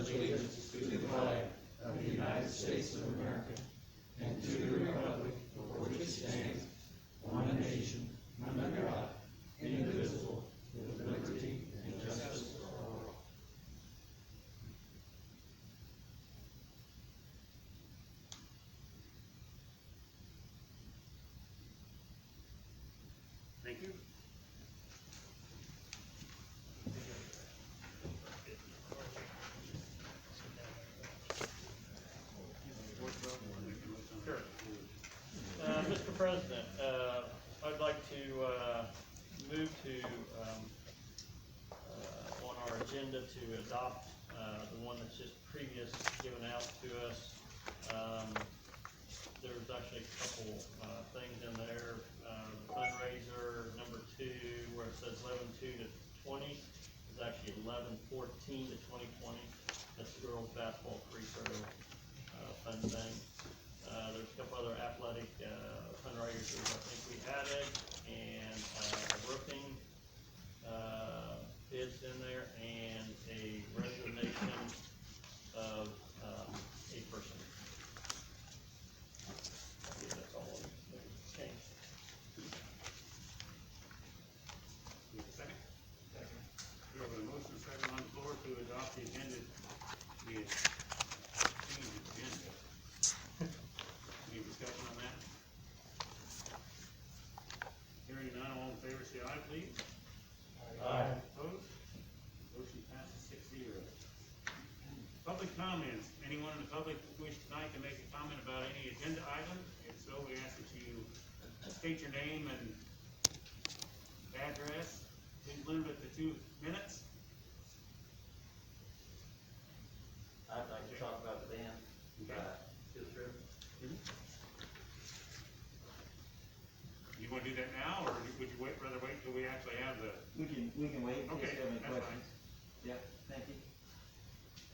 pledge allegiance to the flag of the United States of America and to the republic for which it stands, one nation, under God, indivisible, with liberty and justice for all. Thank you. Sure. Mr. President, I'd like to move to on our agenda to adopt the one that's just previous given out to us. There's actually a couple things in there. Fundraiser number 2, where it says 11/2 to 20, is actually 11/14 to 2020. That's the girls basketball free throw fund thing. There's a couple other athletic fundraisers I think we added, and roofing bids in there, and a resignation of a person. I think that's all that's changed. Second? Second. We have a motion second on the floor to adopt the agenda. Any discussion on that? Hearing none, all in favor say aye, please. Aye. Opposed? Motion passes 6-0. Public comments. Anyone in the public wish tonight to make a comment about any agenda item? If so, we ask that you state your name and address. Please limit it to 2 minutes. I'd like to talk about the band, field trip. You want to do that now, or would you rather wait till we actually have the? We can wait. Okay, Just have any that's questions. fine. Yep, thank you.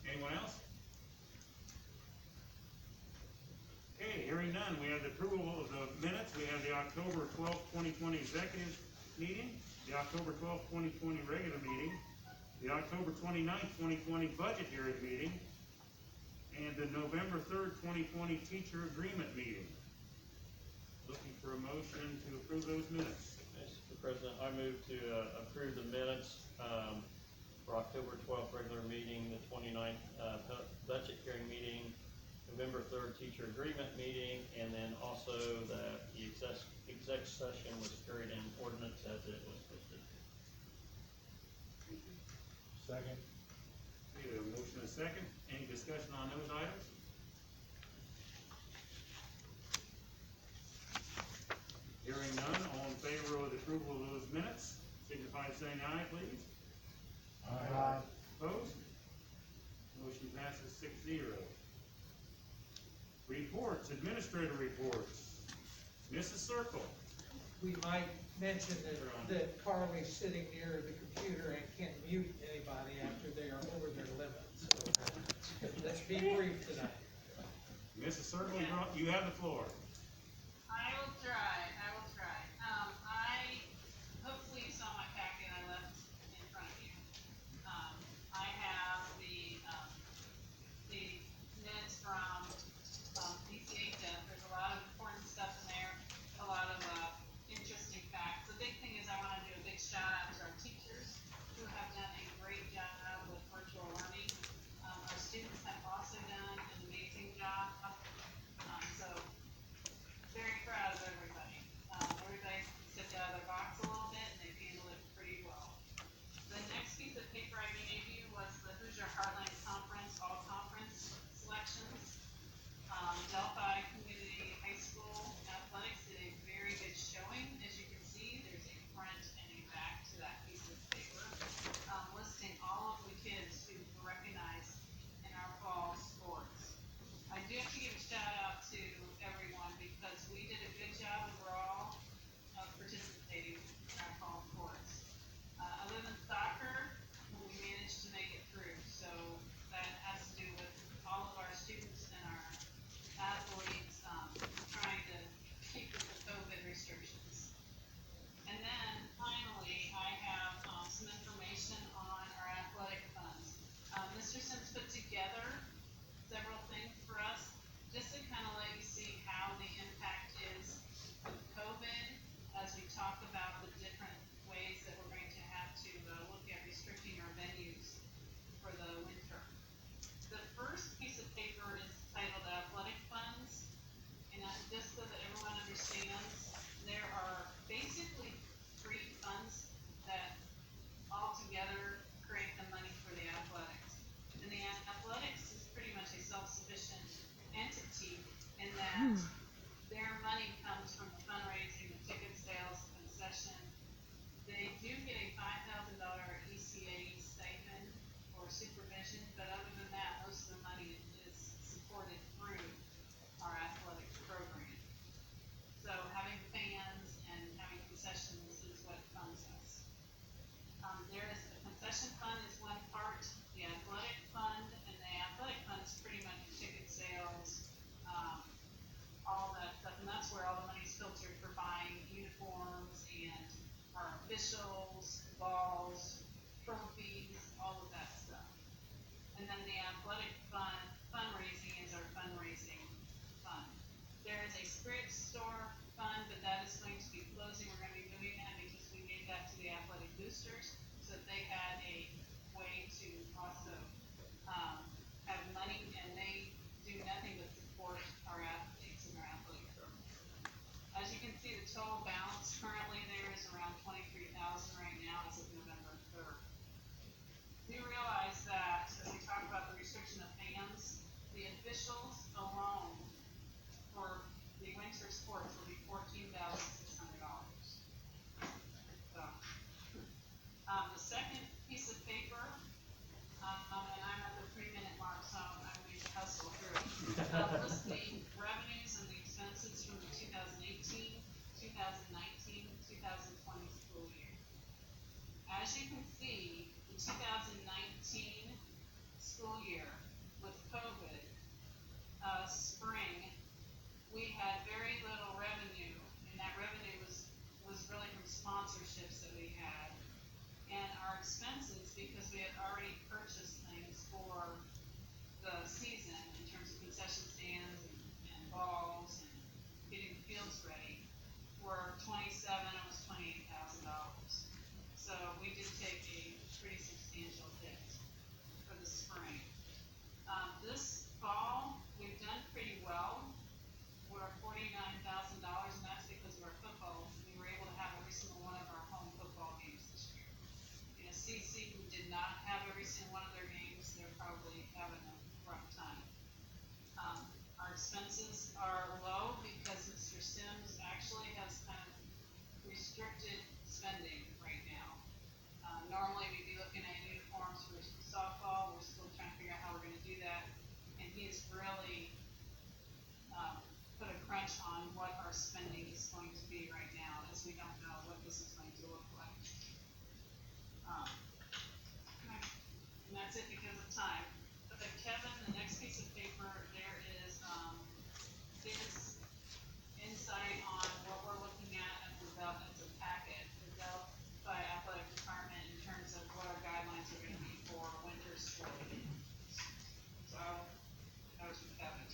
Anyone else? Okay, hearing none, we have the approval of the minutes. We have the October 12th, 2020 executive meeting, the October 12th, 2020 regular meeting, the October 29th, 2020 budget hearing meeting, and the November 3rd, 2020 teacher agreement meeting. Looking for a motion to approve those minutes. Mr. President, I move to approve the minutes for October 12th regular meeting, the 29th budget hearing meeting, November 3rd teacher agreement meeting, and then also that the exec session was carried in ordinance as it was posted. Second. We have a motion and a second. Any discussion on those items? Hearing none, all in favor of the approval of those minutes, signify by saying aye, please. Aye. Opposed? Motion passes 6-0. Reports, administrator reports. Mrs. Circle. We might mention that Carly's sitting near the computer and can't mute anybody after they are over their limit, so let's be brief tonight. Mrs. Circle, you have the floor. I will try. I hopefully you saw my packet I left in front of you. I have the minutes from PCHF. There's a lot of important stuff in there, a lot of interesting facts. The big thing is I want to do a big shout out to our teachers who have done a great job with virtual learning. Our students have also done an amazing job. So officials, balls, trophies, all of that stuff. And then the athletic fundraising is our fundraising fund. There is a spirit store fund, but that is going to be closing. We're gonna be moving that because we gave that to the athletic boosters, so that they had a way to also, have money, and they do nothing but support our athletes and our athletic programs. As you can see, the total balance currently there is around 23,000 right now as of November 3rd. We realize that, as we talk about the restriction of fans, the officials alone for the winter sports will be $14,600. So, the second piece of paper, and I'm at the 3-minute mark, so I'm going to hustle through. List the revenues and the expenses from the 2018, 2019, 2020 school year. As you can see, the 2019 school year with COVID, spring, we had very little revenue, and that revenue was really from sponsorships that we had. And our expenses, because we had already purchased things for the season in terms of concession stands and balls and getting the fields ready, were almost $28,000. So we did take a pretty substantial hit for the spring. This fall, we've done pretty well. We're at $49,000, and that's because of our football. We were able to have every single one of our home football games this year. In a CC who did not have every single one of their games, they're probably having a rough time. Our expenses are low because Mr. Sims actually has kind of restricted spending right now. Normally we'd be looking at uniforms for softball. We're still trying to figure out how we're gonna do that. And he's really, put a crunch on what our spending is going to be right now, as we don't know what this is going to look like. And that's it because of time. But Kevin, the next piece of paper, there is, his insight on what we're looking at as a packet, developed by athletic department in terms of what our guidelines are gonna be for winter sport. So, that was from Kevin.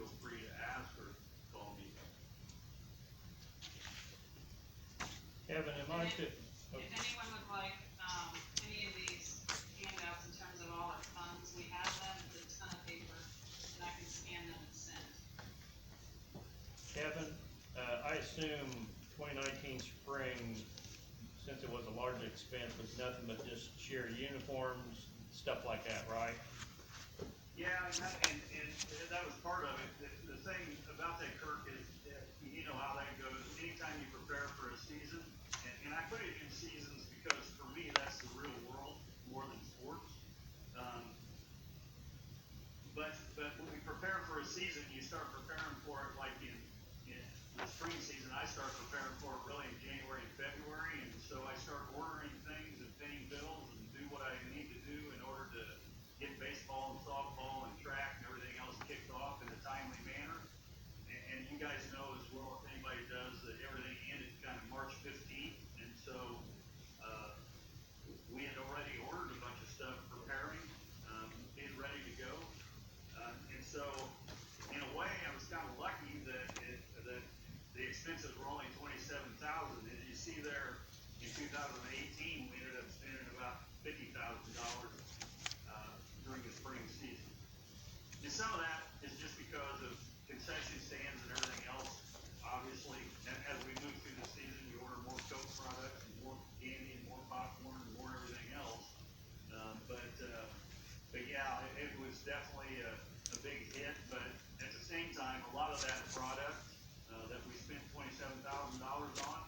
feel free to ask or call me. Kevin, am I to? If anyone would like, any of these handouts in terms of all our funds, we have them, it's a ton of paper, and I can scan them and send. Kevin, I assume 2019 spring, since it was a large expense, was nothing but just sheer uniforms, stuff like that, right? Yeah, and that was part of it. The thing about that, Kirk, is you know how that goes. Anytime you prepare for a season, and I put it in seasons because for me that's the real world more than sports. But when we prepare for a season, you start preparing for it like in the spring season. I start preparing for it really in January and February, and so I start ordering things and paying bills and do what I need to do in order to get baseball and softball and track and everything else kicked off in a timely manner. And you guys know as well, if anybody does, that everything ended kind of March 15th, and so we had already ordered a bunch of stuff, preparing, being ready to go. And so, in a way, I was kind of lucky that the expenses were only $27,000. As you see there, in 2018, we ended up spending about $50,000 during the spring season. And some of that is just because of concession stands and everything else. Obviously, as we move through the season, you order more Coke products, and more candy, and more popcorn, and more everything else. But yeah, it was definitely a big hit. But at the same time, a lot of that product that we spent $27,000 on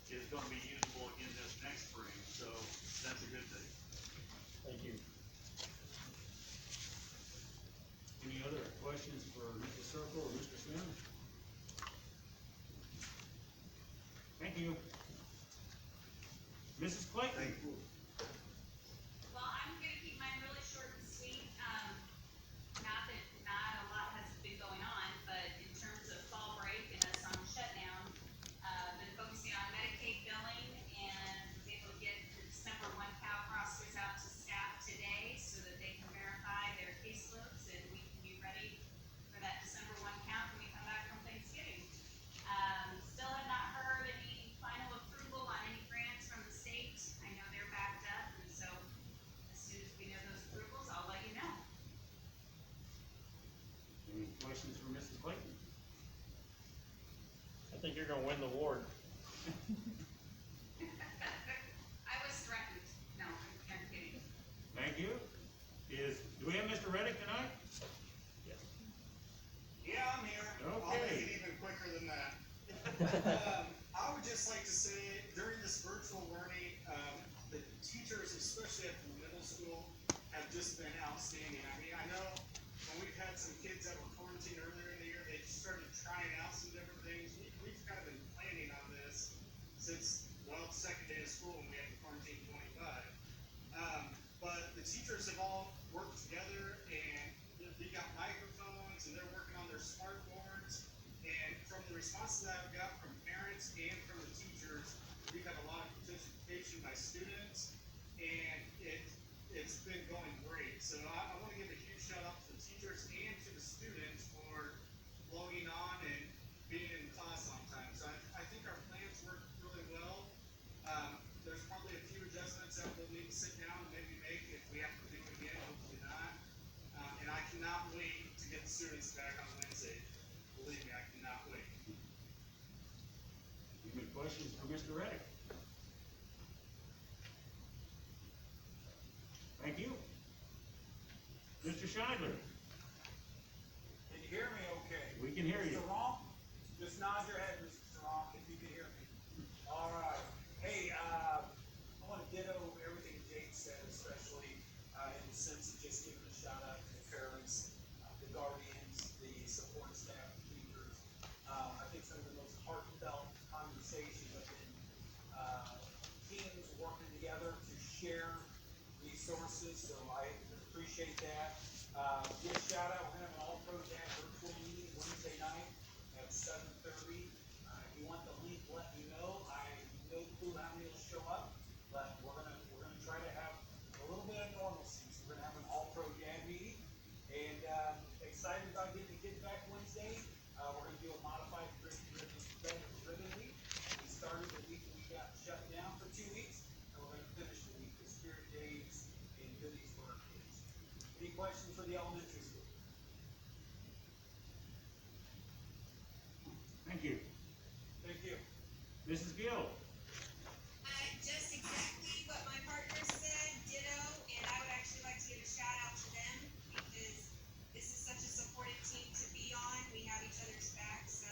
is going to be usable again this next spring. So that's a good thing. Thank you. Any other questions for Mr. Circle or Mr. Sims? Thank you. Mrs. Clayton? Thank you. Well, I'm gonna keep mine really short and sweet. Not a lot has been going on, but in terms of fall break and us on shutdown, been focusing on Medicaid billing and was able to get the December 1 count rosters out to staff today so that they can verify their caseloads and we can be ready for that December 1 count when we come back from Thanksgiving. Still have not heard any final approval on any grants from the state. I know they're backed up, and so as soon as we know those approvals, I'll let you know. Any questions for Mrs. Clayton? I think you're gonna win the award. I was threatened. No, I'm kidding. Thank you. Do we have Mr. Reddick tonight? Yes. Yeah, I'm here. I'll Okay. make it even quicker than that. I would just like to say, during this virtual learning, the teachers, especially at the middle school, have just been outstanding. I mean, I know when we've had some kids that were quarantined earlier in the year, they started trying out some different things. We've kind of been planning on this since, well, the second day of school when we had to quarantine 25. But the teachers have all worked together and they got microphones and they're working on their smart boards. And from the responses that I've got from parents and from the teachers, we've had a lot of participation by students, and it's been going great. So I want to give a huge shout out to the teachers and to the students for logging on and being in class on time. So I think our plans work really well. There's probably a few adjustments that we'll need to sit down and maybe make if we have to do it again, hopefully not. And I cannot wait to get the students back on Wednesday. Believe me, I cannot wait. Any questions for Mr. Reddick? Thank you. Mr. Scheidler? Can you hear me okay? We can hear you. Mr. Ronk? Just nod your head, Mr. Ronk, if you can hear me. All right. Hey, I want to ditto everything Jake said, especially in the sense of just giving a shout out to the parents, the guardians, the support staff, the teachers. I think some of the most heartfelt conversations have been teams working together to share resources, so I appreciate that. Give a shout out, we're gonna have an all-pro dad virtual meeting Wednesday night at 7:30. If you want the link, let me know. I have no clue how many will show up, but we're gonna try to have a little bit of normalcy. So we're gonna have an all-pro dad meeting, and excited about getting the kids back Wednesday. questions for the elementary school? Thank you. Thank you. Mrs. Gill? Just exactly what my partner said, ditto, and I would actually like to give a shout out to them because this is such a supportive team to be on. We have each other's backs,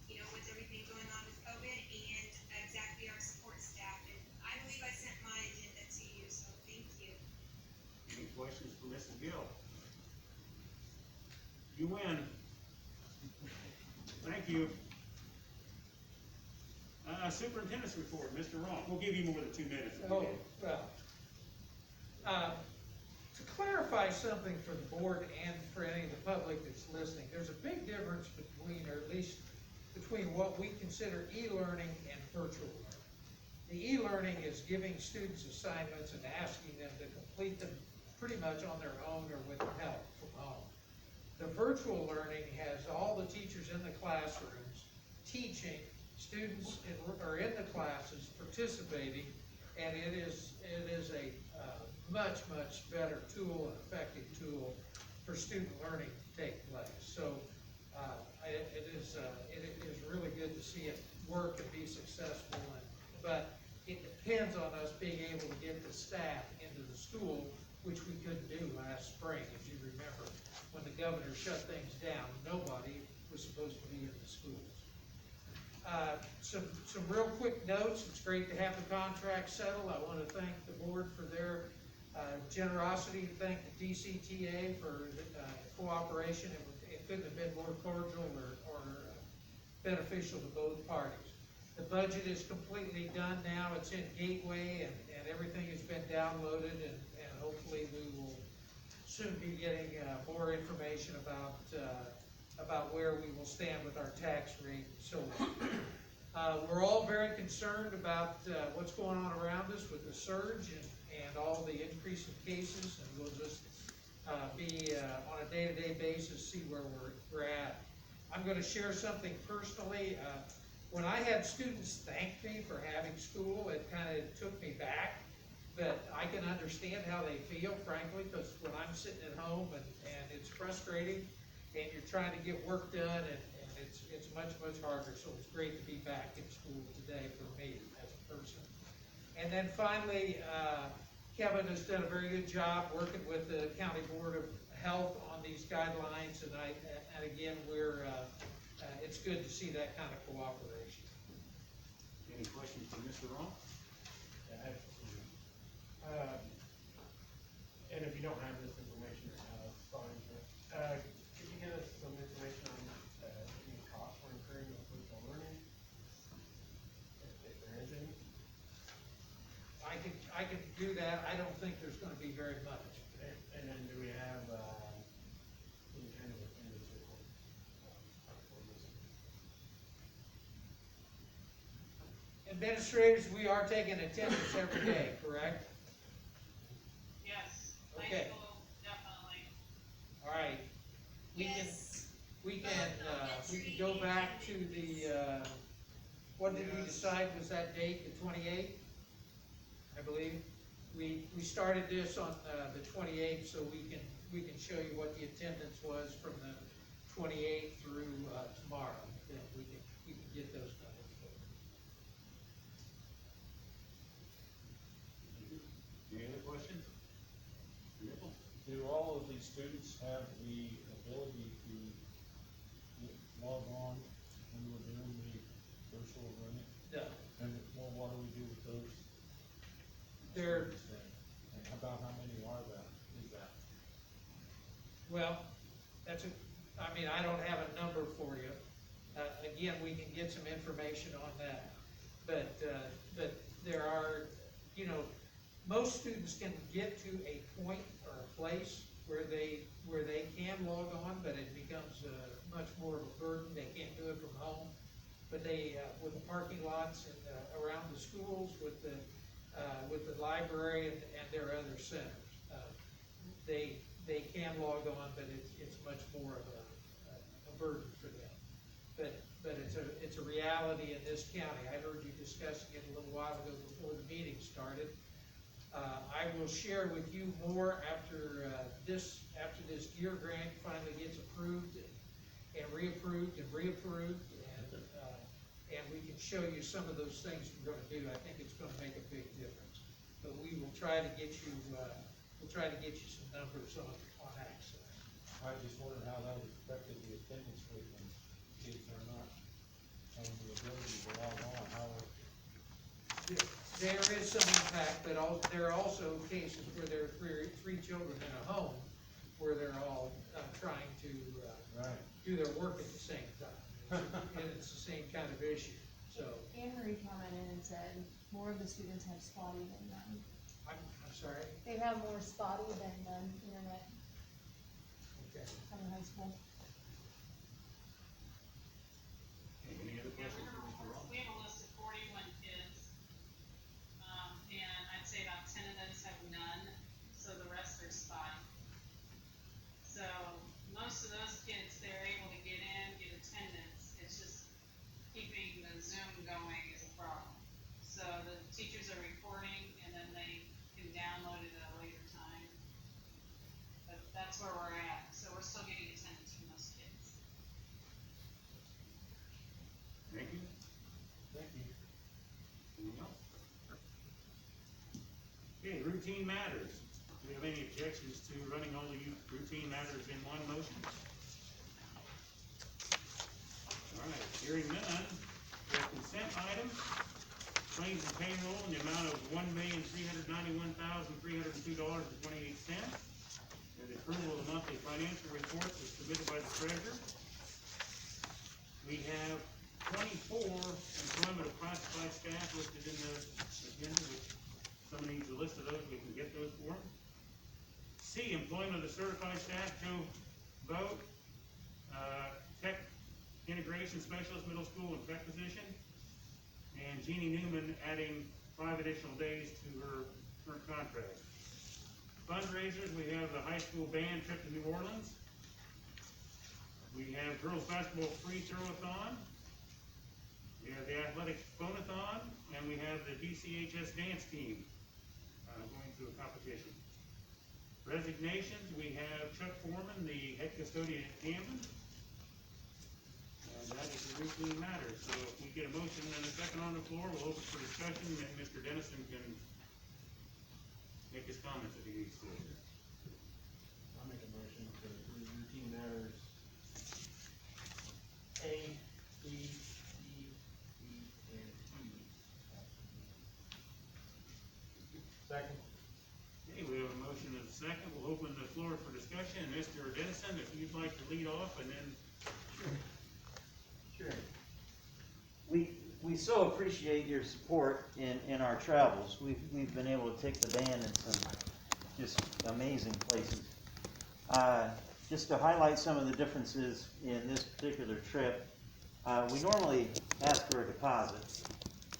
with everything going on with COVID and exactly our support staff. And I believe I sent my agenda to you, so thank you. Any questions for Mrs. Gill? You win. Thank you. Superintendent's report, Mr. Ross. We'll give you more than 2 minutes. if you Oh, need. well, to clarify something for the board and for any of the public that's listening, there's a big difference between, or at least between what we consider e-learning and virtual learning. The e-learning is giving students assignments and asking them to complete them pretty much on their own or with help from home. The virtual learning has all the teachers in the classrooms teaching, students are in the classes participating, and it is a much better tool and effective tool for student learning to take place. So it is really good to see it work and be successful. But it depends on us being able to get the staff into the school, which we couldn't do last spring, as you remember. When the governor shut things down, nobody was supposed to be in the schools. Some real quick notes. It's great to have the contract settled. I want to thank the board for their generosity, thank the DCTA for cooperation. It couldn't have been more cordial or beneficial to both parties. The budget is completely done now. It's in Gateway, and everything has been downloaded, and hopefully we will soon be getting more information about where we will stand with our tax rate and so on. We're all very concerned about what's going on around us with the surge and all the increase in cases, and we'll just be on a day-to-day basis, see where we're at. I'm going to share something personally. When I had students thank me for having school, it kind of took me back. But I can understand how they feel, frankly, because when I'm sitting at home and it's frustrating, and you're trying to get work done, and it's much harder. So it's great to be back in school today for me as a person. And then finally, Kevin has done a very good job working with the County Board of Health on these guidelines, and again, it's good to see that kind of cooperation. Any questions for Mr. Ross? And if you don't have this information, fine, but, could you give us some information on, any costs we're incurring with virtual learning? If there is any? I can do that. I don't think there's gonna be very much. And then do we have, any kind of attendance report? For this? Administrators, we are taking attendance every day, correct? Yes, Okay. high school, definitely. All right. Yes. We can go back to the, what did we decide was that date, the 28th? I believe. We started this on, the 28th, so we can show you what the attendance was from the 28th through, tomorrow. Then we can get those numbers. Any other questions? Nickel? Do all of these students have the ability to log on when we're doing the virtual learning? No. And what do we do with those? They're, students then? And about how many is that? well, I don't have a number for you. Again, we can get some information on that. But there are, most students can get to a point or a place where they can log on, but it becomes much more of a burden. They can't do it from home. But they, with the parking lots and around the schools, with the library and their other centers, they can log on, but it's much more of a burden for them. But it's a reality in this county. I heard you discussing it a little while ago before the meeting started. I will share with you more after this gear grant finally gets approved and reapproved, and we can show you some of those things we're gonna do. I think it's gonna make a big difference. But we will try to get you, some numbers on access. I just wondered how that affected the attendance rate when kids are not having the ability to log on, how. There is some impact, but there are also cases where there are three children in a home where they're all trying to Right. do their work at the same time. And it's the same kind of issue, so. Anne Marie commented and said more of the students have spotty than none. I'm sorry, They have more spotty than none internet okay. coming high school. Any other Yeah, questions for Mr. Ross? we have a list of 41 kids, and I'd say about 10 of those have none, so the rest are spotty. So most of those kids, they're able to get in, get attendance, it's just keeping the Zoom going is a problem. So the teachers are recording, and then they can download it at a later time. But that's where we're at, so we're still getting attendance from those kids. Thank you. Thank you. Anything else? Okay, routine matters. Do we have any objections to running all the routine matters in one motion? All right, hearing none, we have consent items, claims and payroll in the amount of $1,391,302.28. And the approval of the monthly financial reports is submitted by the treasurer. We have 24 employment of classified staff listed in the agenda, which somebody needs a list of those, we can get those for them. C, employment of the certified staff, Joe Boat, tech integration specialist, middle school and tech position. And Jeannie Newman adding 5 additional days to her current contract. Fundraisers, we have the high school band trip to New Orleans. We have girls basketball free throw-a-thon. We have the athletics phone-a-thon, and we have the DCHS dance team going to a competition. Resignations, we have Chuck Foreman, the head custodian at Camden. And that is the routine matter. So if we get a motion and a second on the floor, we'll open for discussion, and Mr. Dennison can make his comments if he needs to. I'll make a motion to approve routine matters A, B, C, D, and E. Second. Okay, we have a motion and a second. We'll open the floor for discussion. And Mr. Dennison, if you'd like to lead off, and then Sure. We so appreciate your support in our travels. We've been able to take the band in some just amazing places. Just to highlight some of the differences in this particular trip, we normally ask for a deposit,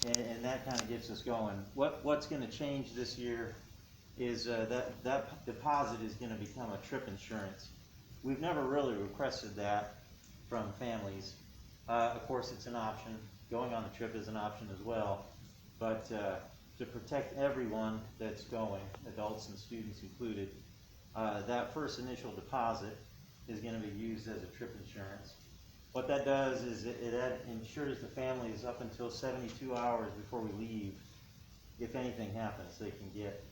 and that kind of gets us going. What's going to change this year is that deposit is going to become a trip insurance. We've never really requested that from families. Of course, it's an option. Going on the trip is an option as well. But to protect everyone that's going, adults and students included, that first initial deposit is going to be used as a trip insurance. What that does is it insures the families up until 72 hours before we leave. If anything happens, they can get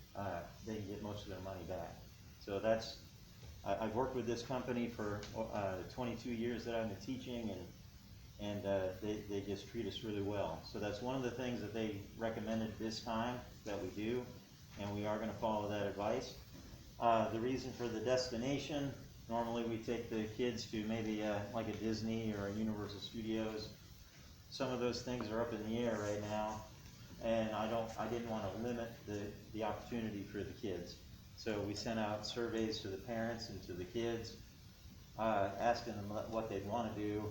most of their money back. So that's, I've worked with this company for 22 years that I've been teaching, and they just treat us really well. So that's one of the things that they recommended this time that we do, and we are going to follow that advice. The reason for the destination, normally we take the kids to maybe like a Disney or a Universal Studios. Some of those things are up in the air right now, and I didn't want to limit the opportunity for the kids. So we sent out surveys to the parents and to the kids, asking them what they'd want to do,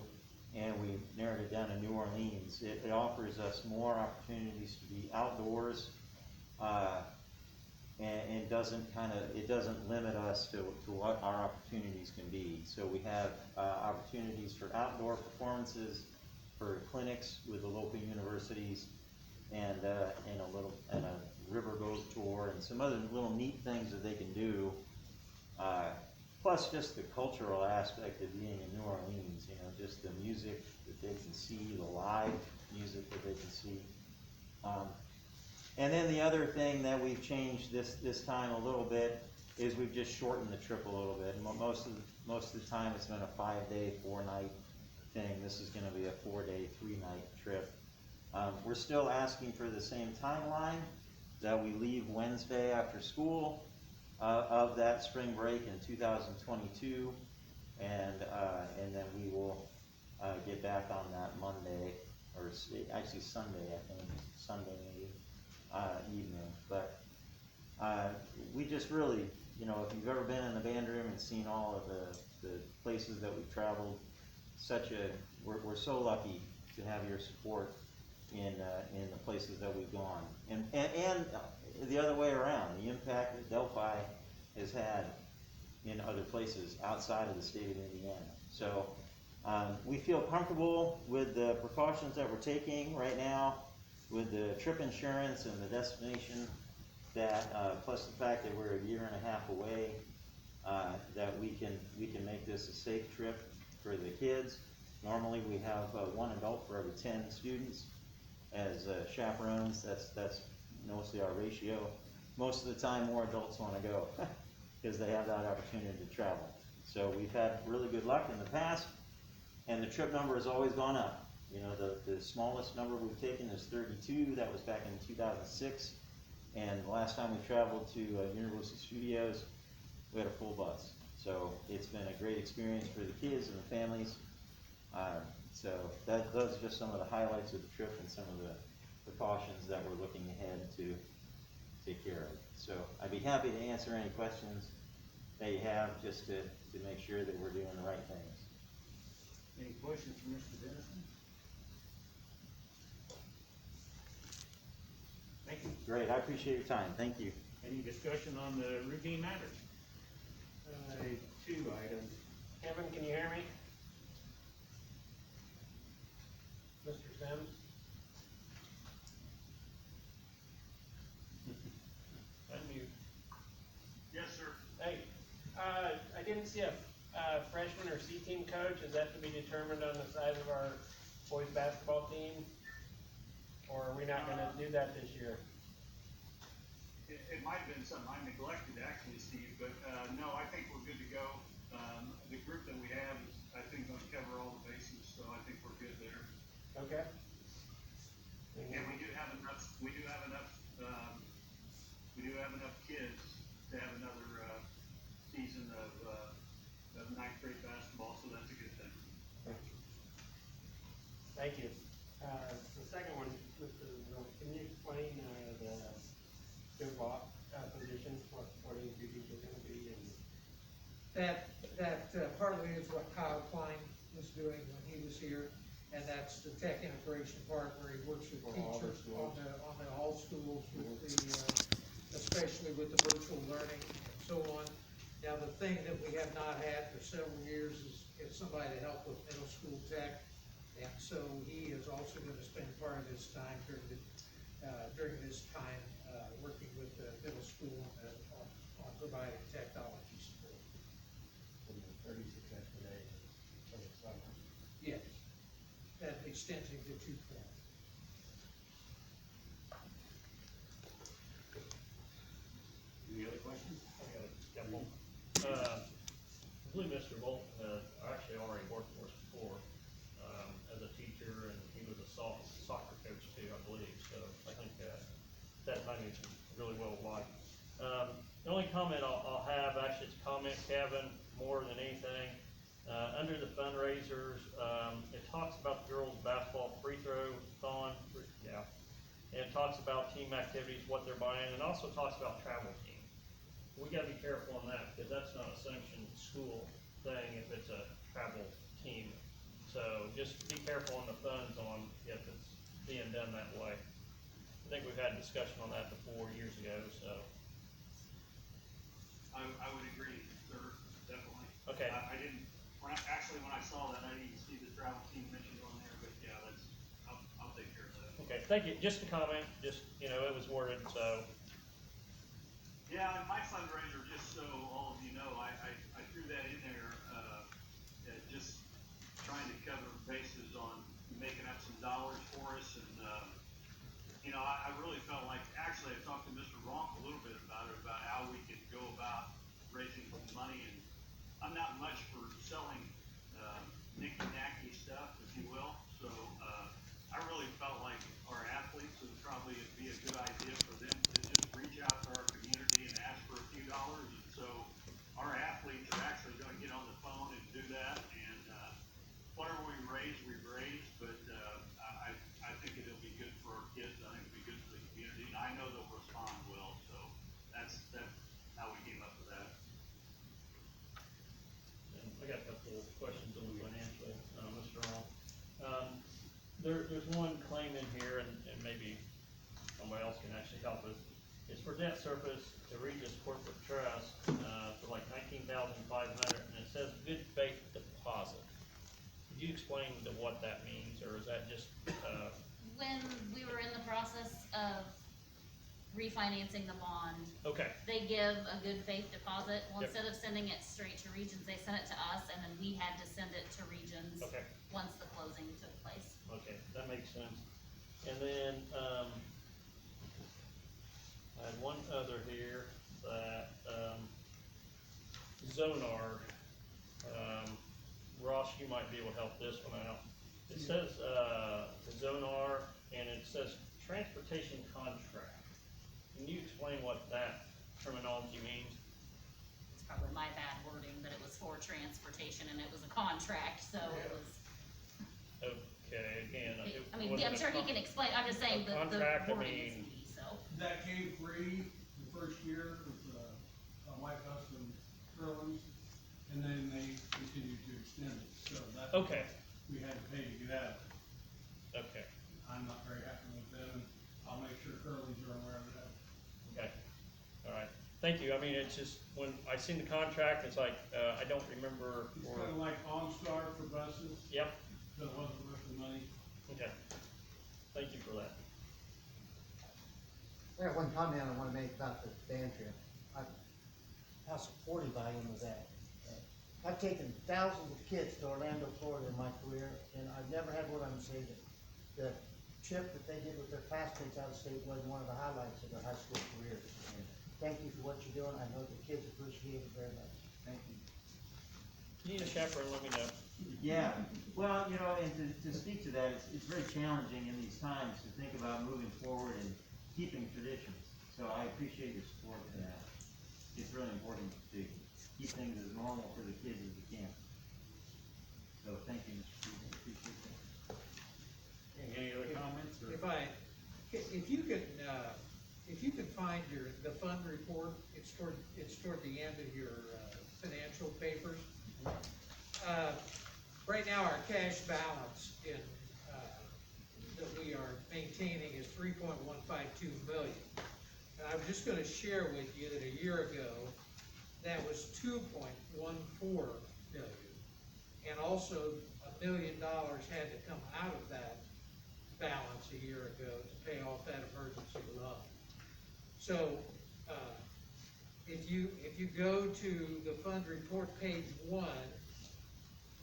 and we narrowed it down to New Orleans. It offers us more opportunities to be outdoors, and it doesn't limit us to what our opportunities can be. So we have opportunities for outdoor performances, for clinics with the local universities, and a riverboat tour and some other little neat things that they can do. Plus just the cultural aspect of being in New Orleans, you know, just the music that they can see, the live music that they can see. And then the other thing that we've changed this time a little bit is we've just shortened the trip a little bit. Most of the time it's been a 5-day, 4-night thing. This is gonna be a 4-day, 3-night trip. We're still asking for the same timeline, that we leave Wednesday after school of that spring break in 2022, and then we will get back on that Monday, or actually Sunday, I think, Sunday maybe, evening. But we just really, you know, if you've ever been in the band room and seen all of the places that we've traveled, we're so lucky to have your support in the places that we've gone, and the other way around, the impact that Delphi has had in other places outside of the state of Indiana. So we feel comfortable with the precautions that we're taking right now, with the trip insurance and the destination, that plus the fact that we're a year and a half away, that we can make this a safe trip for the kids. Normally we have 1 adult for every 10 students as chaperones. That's mostly our ratio. Most of the time, more adults want to go because they have that opportunity to travel. So we've had really good luck in the past, and the trip number has always gone up. You know, the smallest number we've taken is 32. That was back in 2006, and the last time we traveled to Universal Studios, we had a full bus. So it's been a great experience for the kids and the families. So those are just some of the highlights of the trip and some of the precautions that we're looking ahead to take care of. So I'd be happy to answer any questions that you have, just to make sure that we're doing the right things. Any questions for Mr. Dennison? Thank you. Great, I appreciate your time, thank you. Any discussion on the routine matters? 2 items. Kevin, can you hear me? Mr. Sims? Unmute. Yes, sir. Hey, I didn't see a freshman or C-team coach. Is that to be determined on the size of our boys basketball team? Or are we not gonna do that this year? It might have been something I neglected actually, Steve, but no, I think we're good to go. The group that we have is, I think, going to cover all the bases, so I think we're good there. Okay. And we do have enough kids to have another season of 9th grade basketball, so that's a good thing. Thank you. The second one, Mr. Miller, can you explain the DevOps position, what his duties are gonna be, and That partly is what Kyle Klein was doing when he was here, and that's the tech integration part where he works with For all the teachers schools. on the all schools with especially with the virtual learning and so on. Now, the thing that we have not had for several years is somebody to help with middle school tech. And so he is also gonna spend part of his time during this time, working with the middle school on providing technology support. from the 36 extra days for the summer? Yes, that extends into 2 point. Any other questions? I got a couple. I believe Mr. Bolton, actually already worked for us before, as a teacher, and he was a soccer coach too, I believe, so I think, that timing is really well liked. The only comment I'll have, actually, it's a comment, Kevin, more than anything. Under the fundraisers, it talks about the girls' basketball free throw thon, yeah. And it talks about team activities, what they're buying, and also talks about travel team. We gotta be careful on that, because that's not a sanctioned school thing if it's a travel team. So just be careful on the funds on if it's being done that way. I think we've had a discussion on that before, years ago, so. I would agree, sir, definitely. Okay. I didn't, when I saw that, I didn't see the travel team mentioned on there, but yeah, I'll take care of that. Okay, thank you, just a comment, just, it was worded, so, Yeah, and my fundraiser, just so all of you know, I threw that in there, just trying to cover bases on making up some dollars for us, and, I really felt like, actually, I talked to Mr. Ronk a little bit about it, about how we could go about raising money, and I'm not much for selling, knicky-knacky stuff, if you will, so, I really felt like our athletes would probably be a good idea for them to just reach out to our community and ask for a few dollars, and so our athletes are actually gonna get on the phone and do that, and, whatever we raise, but, I think it'll be good for our kids, I think it'll be good for the community, and I know they'll respond well, so that's how we came up with that. and I got a couple of questions on the financial, Mr. Ron. There's one claim in here, and maybe somebody else can actually help us. It's for debt service to Regis Corporate Trust, for like $19,500, and it says good faith deposit. Could you explain what that means, or is that just, When we were in the process of refinancing the bond, okay, they give a good faith deposit. Well, Yep. instead of sending it straight to Regions, they sent it to us, and then we had to send it to Regions okay, once the closing took place. okay, that makes sense. And then, I had one other here that, Zonar, Ross, you might be able to help this one out. It says, Zonar, and it says transportation contract. Can you explain what that terminology means? It's probably my bad wording, but it was for transportation and it was a contract, so it was, Okay, again, it I mean, wasn't I'm a sure he can explain, I'm just saying the contract, I wording is mean- key, so. That came free the first year with, White House and Curlin's, and then they continued to extend it, so that's. Okay. We had to pay to get out. Okay, I'm not very happy with them, and I'll make sure Curlin's are aware of that. okay, all right, thank you. I mean, it's just, when I seen the contract, it's like, I don't remember, It's or, kinda like OnStar for buses, yep, so it wasn't worth the money. okay. Thank you for that. I have one comment I wanna make about the band trip. How supportive I am of that. I've taken thousands of kids to Orlando, Florida in my career, and I've never had one of them say that the trip that they did with their classmates out of state was one of the highlights of their high school careers. And thank you for what you're doing, I know the kids appreciate it very much. Thank you. You need a chaperone, let me know. Yeah, well, and to speak to that, it's very challenging in these times to think about moving forward and keeping traditions. So I appreciate your support for that. It's really important to keep things as normal for the kids as we can. So thank you, Mr. Stevens, appreciate that. Any other comments, or? If you could find the fund report, it's toward the end of your, financial papers. Right now, our cash balance that we are maintaining is $3.152 million. And I'm just gonna share with you that a year ago, that was $2.14 million. And also, $1 million had to come out of that balance a year ago to pay off that emergency loan. So, if you go to the fund report, page 1,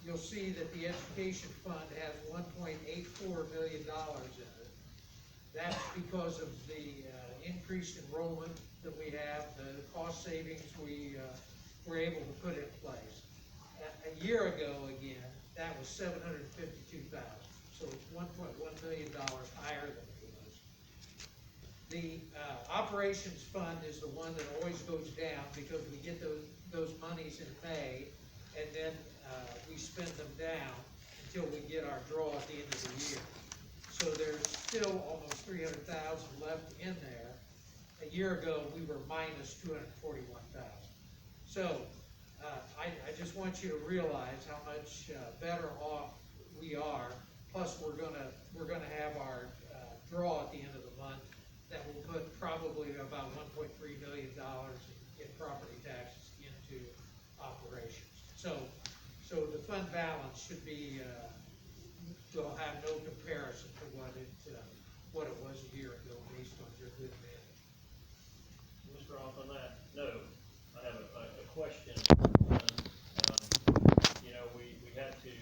you'll see that the education fund has $1.84 million in it. That's because of the increased enrollment that we have, the cost savings we were able to put in place. A year ago, again, that was $752,000, so it's $1.1 million higher than it was. The operations fund is the one that always goes down because we get those monies in May, and then we spend them down until we get our draw at the end of the year. So there's still almost $300,000 left in there. A year ago, we were minus $241,000. So I just want you to realize how much better off we are. Plus, we're gonna have our draw at the end of the month that will put probably about $1.3 million in property taxes into operations. So the fund balance should be will have no comparison to what it was a year ago based on their good management. Mr. Roth, on that note, I have a question. You know, we had to,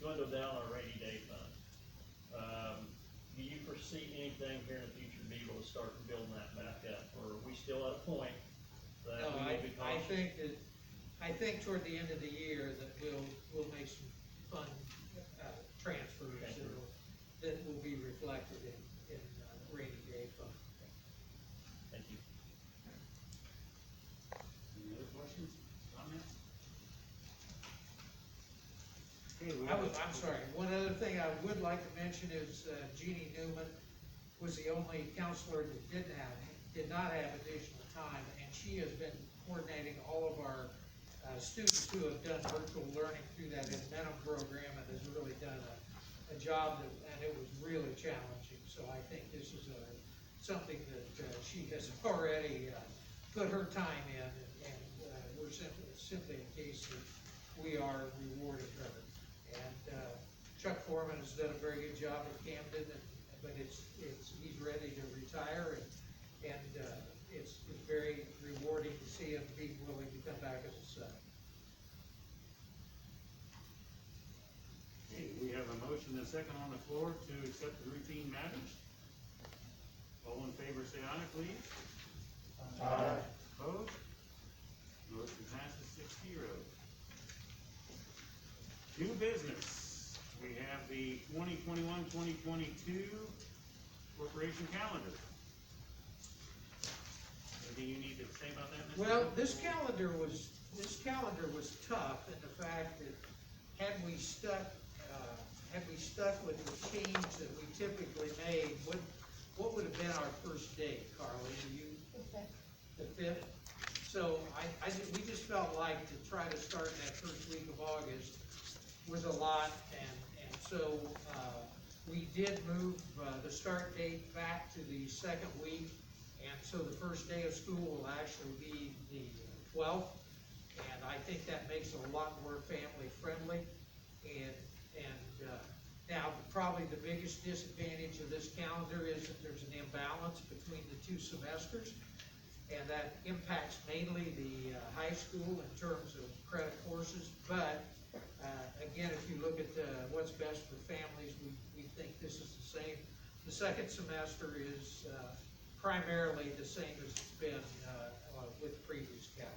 dwindle down our rainy day fund. Do you foresee anything here in the future to be able to start building that back up, or are we still at a point that No, we will be cautious? I think toward the end of the year that we'll make some fund, transfers that will be reflected in rainy day fund. Thank you. Any other questions, comments? I'm sorry, one other thing I would like to mention is Jeannie Newman was the only counselor that did not have additional time, and she has been coordinating all of our students who have done virtual learning through that Momentum program, and has really done a job and it was really challenging. So I think this is something that she has already put her time in, and we're simply in case that we are rewarding her. And Chuck Foreman has done a very good job at Camden, but he's ready to retire, and it's very rewarding to see him be willing to come back as a sub. Okay, we have a motion and a second on the floor to accept the routine matters. All in favor, say aye, please. Aye. Opposed? Motion passes 6-0. New business, we have the 2021-2022 corporation calendar. Anything you need to say about that, Mr. Well, Rowe? this calendar was tough in the fact that had we stuck with the change that we typically made, what would have been our first date, Carly? The fifth? So we just felt like to try to start in that first week of August was a lot, and so, we did move, the start date back to the second week, and so the first day of school will actually be the 12th, and I think that makes it a lot more family friendly, and now, probably the biggest disadvantage of this calendar is that there's an imbalance between the two semesters, and that impacts mainly the high school in terms of credit courses, but again, if you look at what's best for families, we think this is the same. The second semester is primarily the same as it's been with previous calendar.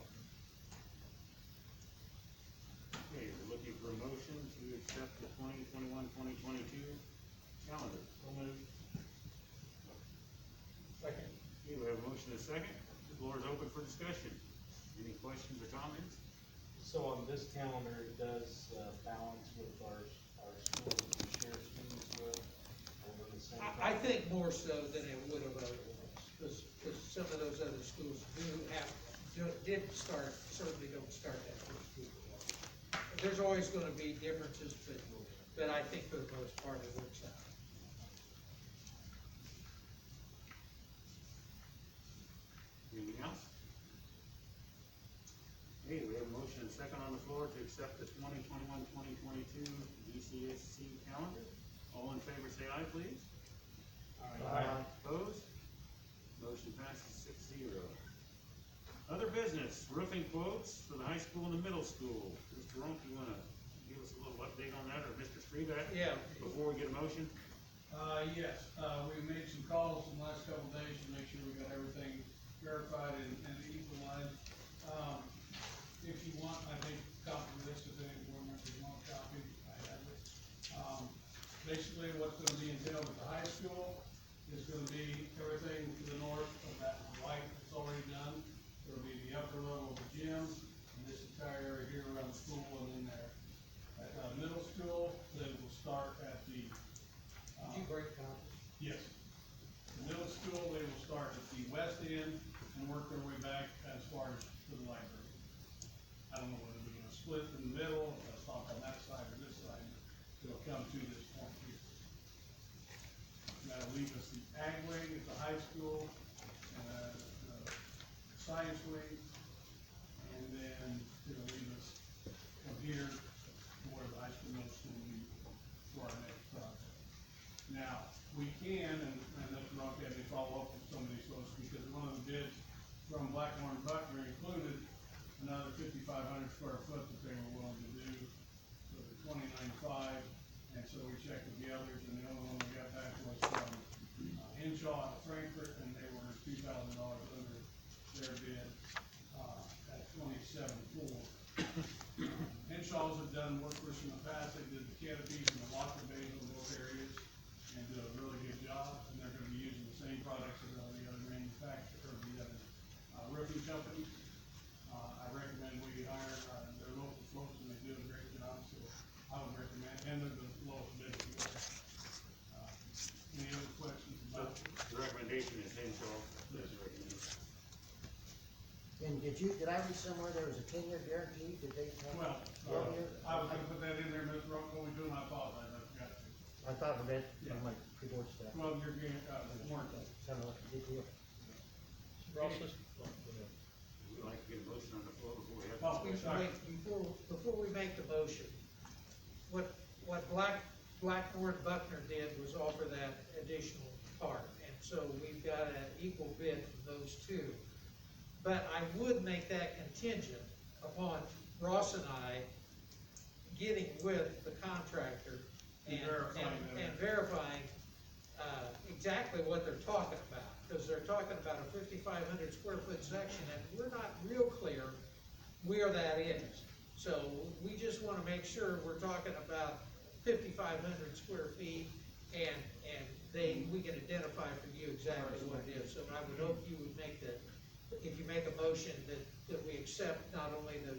Okay, we're looking for a motion to accept the 2021-2022 calendar. So moved. Second. Okay, we have a motion and a second. The floor is open for discussion. Any questions or comments? So on this calendar, it does balance with our schools that we share students with, over the same time? I think more so than it would have otherwise, because some of those other schools didn't start, certainly don't start that first week. There's always gonna be differences, but I think for the most part it works out. Anything else? Okay, we have a motion and a second on the floor to accept the 2021-2022 DCSC calendar. All in favor, say aye, please. Aye. Opposed? Motion passes 6-0. Other business, roofing quotes for the high school and the middle school. Mr. Runk, you wanna give us a little update on that, or Mr. Streeback? Yeah. Before we get a motion? Yes, we made some calls in the last couple of days to make sure we got everything verified and equalized. If you want, I think, a copy of this, if any board members want a copy, I have it. Basically, what's gonna be entailed with the high school is gonna be everything to the north of that white that's already done. It'll be the upper level of the gym, and this entire area here around the school and in there. At middle school, then we'll start at the, Did you break copies? yes. The middle school, they will start at the west end and work their way back as far as to the library. I don't know whether they're gonna split in the middle, if they'll stop on that side or this side, they'll come to this point here. That'll leave us the ag wing at the high school, the science wing, and then it'll leave us from here to where the high school, middle school will be for our next project. Now, we can, and Mr. Rock had me follow up with some of these folks, because one of the bids from Blackmore and Buckner included another 5,500 square foot that they were willing to do for the 29.5, and so we checked with the others, and the only one we got back was from Henshaw at Frankfurt, and they were $2,000 under their bid, at 27.4. Henshaw's have done work for us in the past. They did the canopies and the locker bays in those areas and did a really good job, and they're gonna be using the same products as all the other manufacturers, or the other, roofing companies. I recommend we hire, their local folks, and they do a great job, so I would recommend, and they're the lowest bid as well. Any other questions about it? The recommendation is Henshaw, that's the recommendation. And did I read somewhere there was a 10-year guarantee? Did they have? Well, 12 years? I was gonna put that in there, Mr. Rock, what we doing, I apologize, I forgot to. I thought of it Yeah. on my keyboard stuff. 12-year warranty. Sounded like a good deal. Ross, this, We'd like to get a motion on the floor before we have. Oh, sorry. Before we make the motion, what Blackmore and Buckner did was offer that additional part, and so we've got an equal bid from those two. But I would make that contingent upon Ross and I getting with the contractor and verifying, exactly what they're talking about. Because they're talking about a 5,500 square foot section, and we're not real clear where that is. So we just wanna make sure we're talking about 5,500 square feet, and we can identify for you exactly what it is. So I would hope you would make if you make a motion that we accept not only the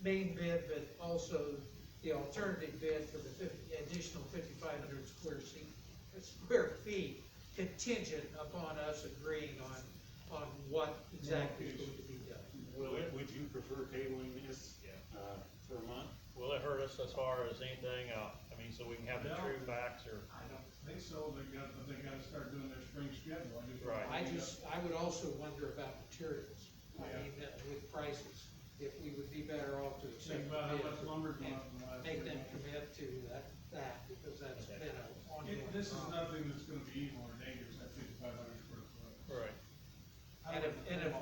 main bid, but also the alternative bid for the additional 5,500 square feet, contingent upon us agreeing on what exactly is going to be done. Would you prefer tabling this, for a month? will it hurt us as far as anything, I mean, so we can have the No. true backs, or? I don't think so, but they gotta start doing their spring schedule. Right. I would also wonder about materials, Yeah. with prices, if we would be better off to accept Think about how the much bid lumber's and going up in the last make year. them commit to that, because that's Okay. been an ongoing This is problem. nothing that's gonna be evil or dangerous, that 5,500 square foot. Right. And if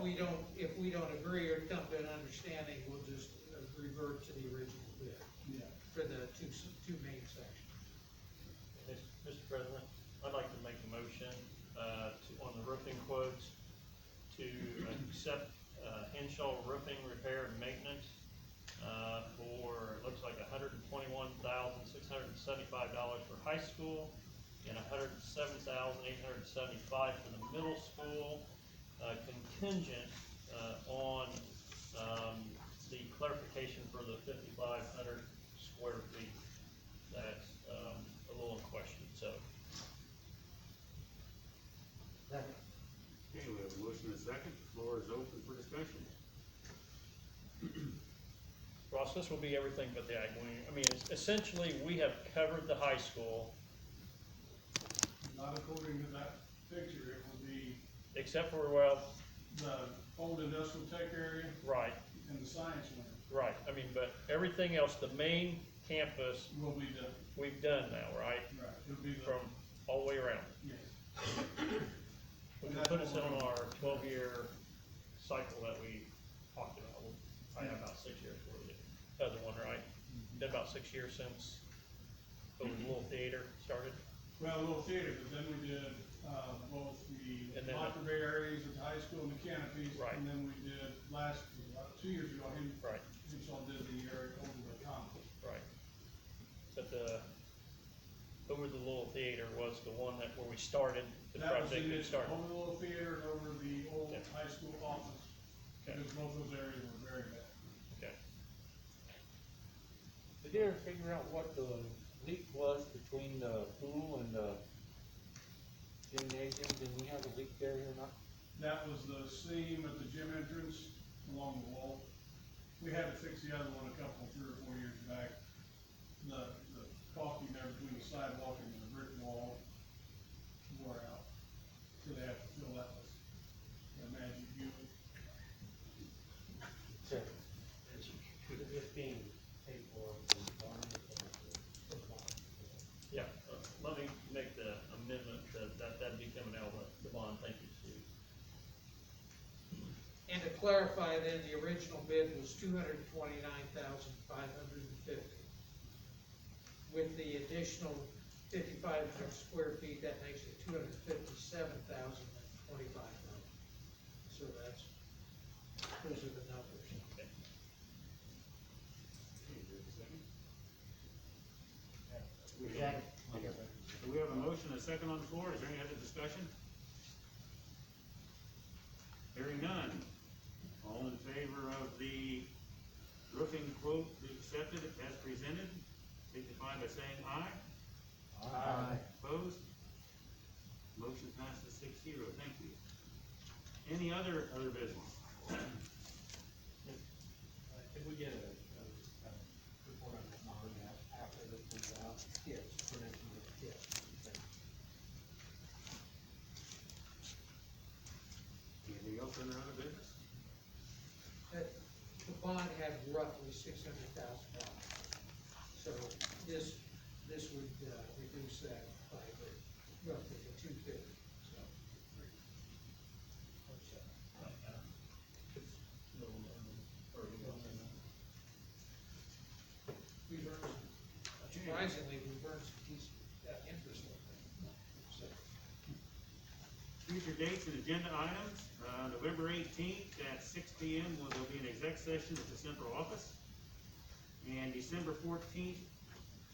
we don't agree or come to an understanding, we'll just revert to the original bid Yeah. for the two main sections. Mr. President, I'd like to make a motion, on the roofing quotes, to accept, Henshaw roofing repair and maintenance, for, it looks like $121,675 for high school, and $107,875 for the middle school, contingent, on, the clarification for the 5,500 square feet. That's, a little in question, so. Second. Okay, we have a motion and a second, the floor is open for discussion. Ross, this will be everything but the ag wing. I mean, essentially, we have covered the high school, Not according to that picture, it will be except for, well, the old industrial tech area right, and the science wing right. I mean, but everything else, the main campus, will be done. we've done now, right? Right, it'll be the, From all the way around. yes. Which will put us in on our 12-year cycle that we talked about. We'll probably have about 6 years for the other one, right? Been about 6 years since the little theater started. Well, a little theater, but then we did, both the And then- locker bay areas at the high school and the canopies. Right. And then we did about 2 years ago, Right. Henshaw did the area over the commons. Right. But over the little theater was the one where we started, the That was project in that it, started. over the little theater and over the old Okay. high school office. Okay. Because both those areas were very bad. Okay. Did you ever figure out what the leak was between the pool and the gymnasium? Did we have a leak there or not? That was the seam at the gym entrance along the wall. We had to fix the other one 3 or 4 years back. The caulking there between the sidewalk and the brick wall wore out. So they have to fill that with the magic glue. Sure. It's being paid for. Yeah, let me make clarify then, the original bid was $229,550. With the additional 5,500 square feet, that makes it $257,025. So those are the numbers. Do we have a motion, a second on the floor? Is there any other discussion? Hearing none. All in favor of the roofing quote be accepted as presented, signify by saying aye. Aye. Opposed? Motion passes 6-0. Thank you. Any other business? Can we get a report on this bond after this comes out? Yes. For next month? Yes. Anything else under other business? The bond had roughly $600,000. So this would, reduce that by roughly the 250, so. We've earned, surprisingly, we've earned some decent, interest on that. So, Future dates and agenda items, November 18th at 6 p.m. There'll be an exec session at the central office. And December 14th,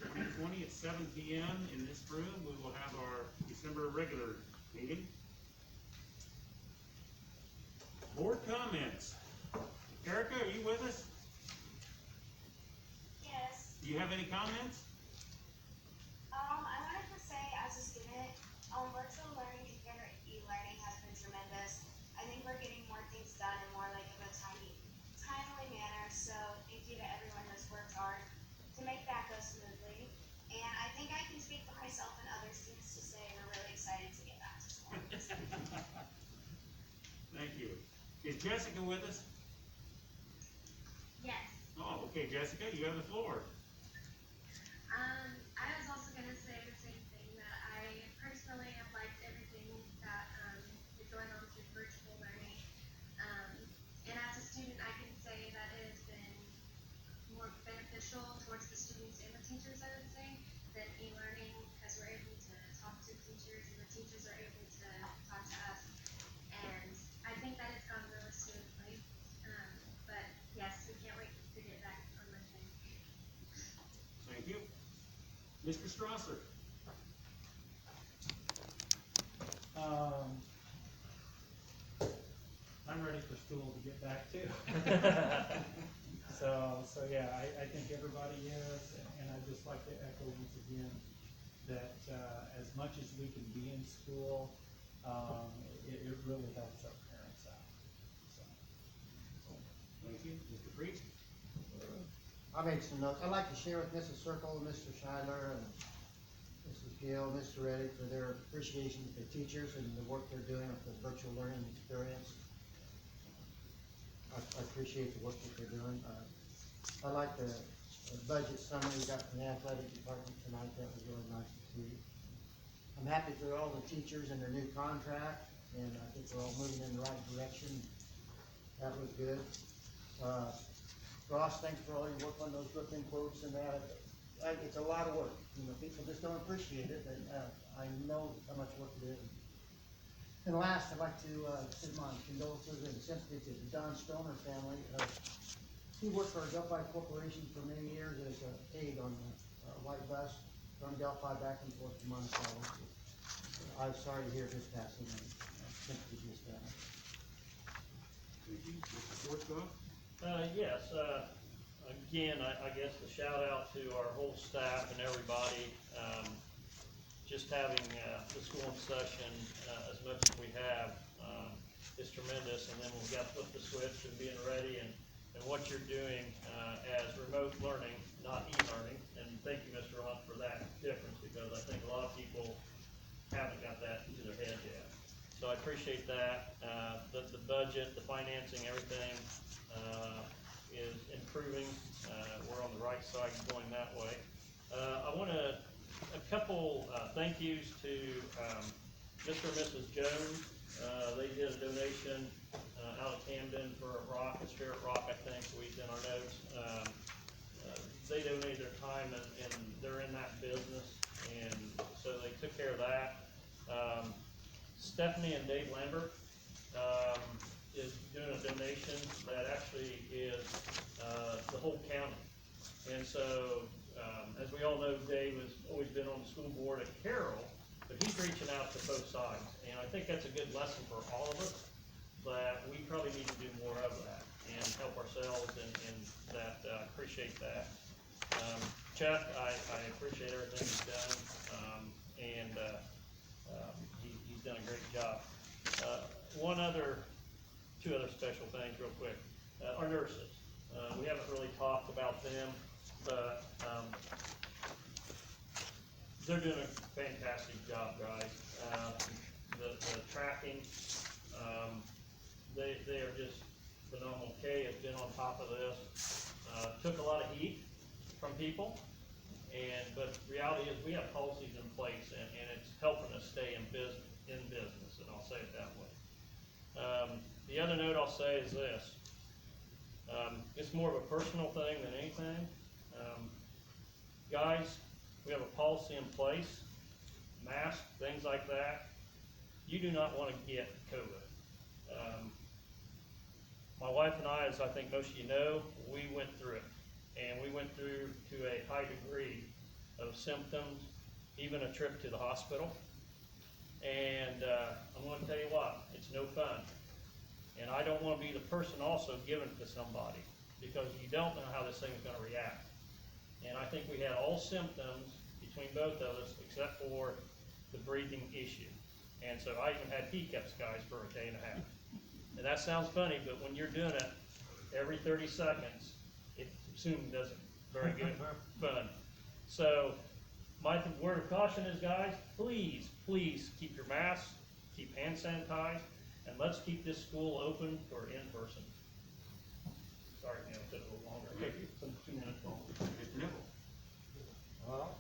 2020 at 7 p.m. in this room, we will have our December regular meeting. Board comments. Erica, are you with us? Yes. Do you have any comments? I wanted to say, as a student, virtual learning and e-learning has been tremendous. I think we're getting more things done in more like of a timely manner. So thank you to everyone who's worked hard to make that go smoothly. And I think I can speak for myself and other students to say we're really excited to get back to school. Thank you. Is Jessica with us? Yes. Oh, okay, Jessica, you have the floor. I was also going to say the same thing, that I personally have liked everything that is going on through virtual learning. And as a student, I can say that it has been more beneficial towards the students and the teachers, I would say, than e-learning, because we're able to talk to teachers and the teachers are able to talk to us. And I think that it's gone really smoothly. But yes, we can't wait to get back on Monday. Thank you. Mr. Strasser? I'm ready for school to get back to. So yeah, I think everybody is, and I'd just like to echo once again that, as much as we can be in school, it really helps our parents out, so. Thank you. Mr. Priest? I made some notes. I'd like to share with Mrs. Circle, Mr. Schuyler, and Mrs. Gill, Mr. Reddick for their appreciation to the teachers and the work they're doing with the virtual learning experience. I appreciate the work that they're doing. I like the budget summary we got from the athletic department tonight. That was really nice to see. I'm happy for all the teachers and their new contract, and I think we're all moving in the right direction. That was good. Ross, thanks for all your work on those roofing quotes and that. It's a lot of work. You know, people just don't appreciate it, and I know how much work it is. And last, I'd like to send my condolences and sympathy to the Don Stoner family. He worked for Delphi Corporation for many years as an aide on the white bus from Delphi back and forth to Monticello. I'm sorry to hear his passing, and sympathy to his family. Thank you. Mr. Schwarzkopf? Yes, again, I guess the shout out to our whole staff and everybody. Just having the school in session as much as we have is tremendous, and then we've got to flip the switch and being ready and what you're doing as remote learning, not e-learning. And thank you, Mr. Roth, for that difference, because I think a lot of people haven't got that into their head yet. So I appreciate that. The budget, the financing, everything is improving. We're on the right side going that way. I want a couple thank yous to Mr. and Mrs. Jones. They did a donation out of Camden for a rock, a spirit rock, I think, we in our notes. They donate their time and they're in that business, and so they took care of that. Stephanie and Dave Lambert, is doing a donation that actually is, the whole county. And so, as we all know, Dave has always been on the school board at Carroll, but he's reaching out to both sides. And I think that's a good lesson for all of us, that we probably need to do more of that and help ourselves, and that, appreciate that. Chuck, I appreciate everything he's done, he's done a great job. Two other special things real quick. Our nurses, we haven't really talked about them, but, they're doing a fantastic job, guys. The tracking, they are just phenomenal. Kay has been on top of this. Took a lot of heat from people, but reality is we have policies in place, and it's helping us stay in business, and I'll say it that way. The other note I'll say is this. It's more of a personal thing than anything. Guys, we have a policy in place, masks, things like that. You do not want to get COVID. My wife and I, as I think most of you know, we went through it. And we went through to a high degree of symptoms, even a trip to the hospital. And I'm going to tell you what, it's no fun. And I don't want to be the person also giving it to somebody, because you don't know how this thing is going to react. And I think we had all symptoms between both of us, except for the breathing issue. And so I even had hiccups, guys, for a day and a half. And that sounds funny, but when you're doing it every 30 seconds, it soon doesn't very good fun. So my word of caution is, guys, please keep your masks, keep hand sanitized, and let's keep this school open for in-person. Sorry, Neil, it took a little longer. Okay, some 2 minutes longer. Well,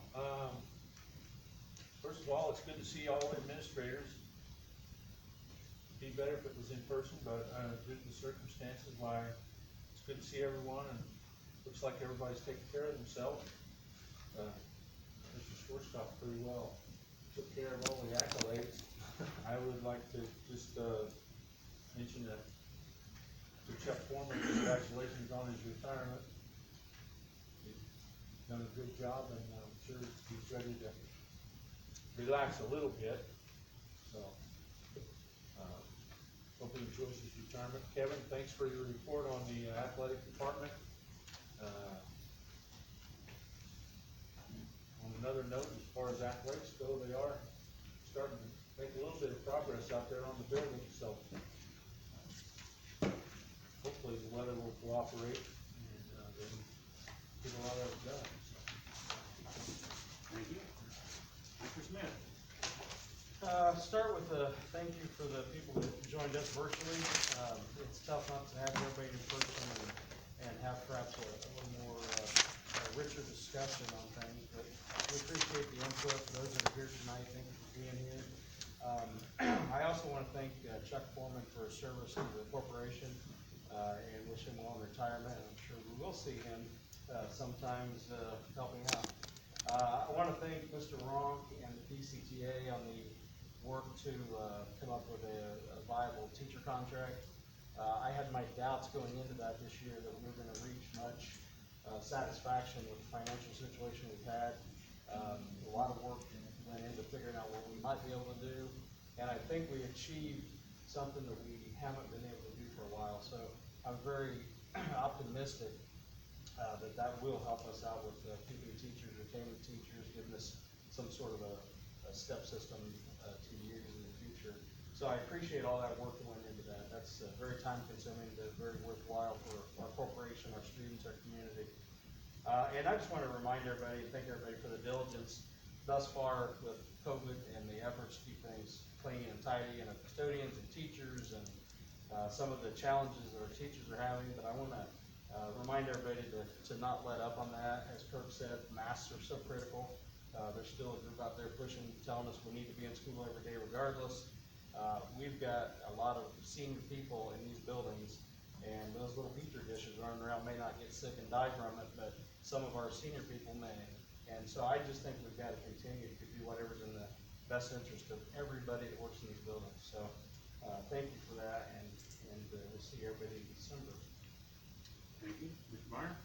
first of all, it's good to see all the administrators. It'd be better if it was in person, but due to the circumstances, why, it's good to see everyone, and looks like everybody's taking care of themselves. Mr. Schwarzkopf pretty well took care of all the accolades. I would like to just mention that to Chuck Foreman, congratulations on his retirement. He's done a good job, and I'm sure he's ready to relax a little bit. So, hope he enjoys his retirement. Kevin, thanks for your report on the athletic department. On another note, as far as athletics go, they are starting to make a little bit of progress out there on the building, so hopefully the weather will cooperate, and they can get a lot of it done. Thank you. Mr. Smith. Start with a thank you for the people that joined us virtually. It's tough not to have everybody in person and have perhaps a little more richer discussion on things, but we appreciate the input. For those that are here tonight, thank you for being here. I also want to thank Chuck Foreman for his service to the corporation, and wish him well in retirement. I'm sure we will see him sometimes helping out. I want to thank Mr. Ronk and the DCTA on the work to come up with a viable teacher contract. I had my doubts going into that this year that we were going to reach much satisfaction with the financial situation we've had. A lot of work went into figuring out what we might be able to do, and I think we achieved something that we haven't been able to do for a while. So I'm very optimistic that will help us out with keeping teachers, retaining teachers, giving us some sort of a step system to use in the future. So I appreciate all that work that went into that. That's very time consuming, but very worthwhile for our corporation, our students, our community. And I just want to remind everybody, thank everybody for the diligence thus far with COVID and the efforts to keep things clean and tidy, and our custodians and teachers, and some of the challenges that our teachers are having. But I want to remind everybody to not let up on that. As Kirk said, masks are so critical. There's still a group out there pushing, telling us we need to be in school every day regardless. We've got a lot of senior people in these buildings, and those little petri dishes running around may not get sick and die from it, but some of our senior people may. And so I just think we've got to continue to do whatever's in the best interest of everybody that works in these buildings. So, thank you for that, and we'll see everybody in December. Thank you. Mr. Meyer?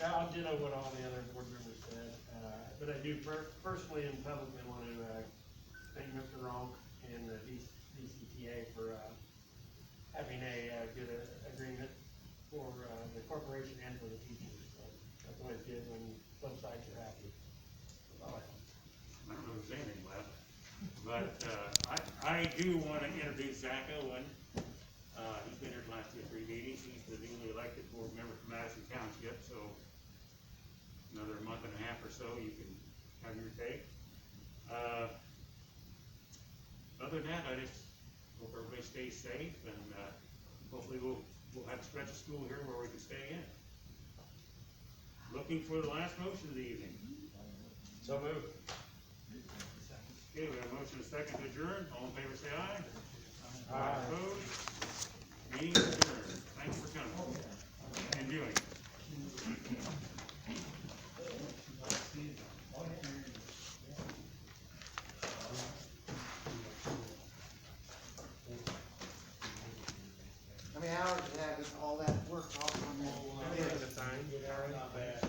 I'll ditto what all the other board members said, but I do personally and publicly want to, thank Mr. Ronk and the DCTA for, having a good agreement for, the corporation and for the teachers. So that's always good when both sides are happy. That's all I have. I don't know if there's anything left, but, I do wanna introduce Zach Owen. He's been here the last 2 or 3 meetings. He's the newly elected board member from Madison Township, so another month and a half or so, you can have your take. Other than that, I just hope everybody stays safe, and, hopefully we'll have a stretch of school here where we can stay in. Looking for the last motion of the evening. So moved. Okay, we have a motion and a second to adjourn. All in favor, say aye. Aye. Opposed? Meeting is adjourned. Thanks for coming.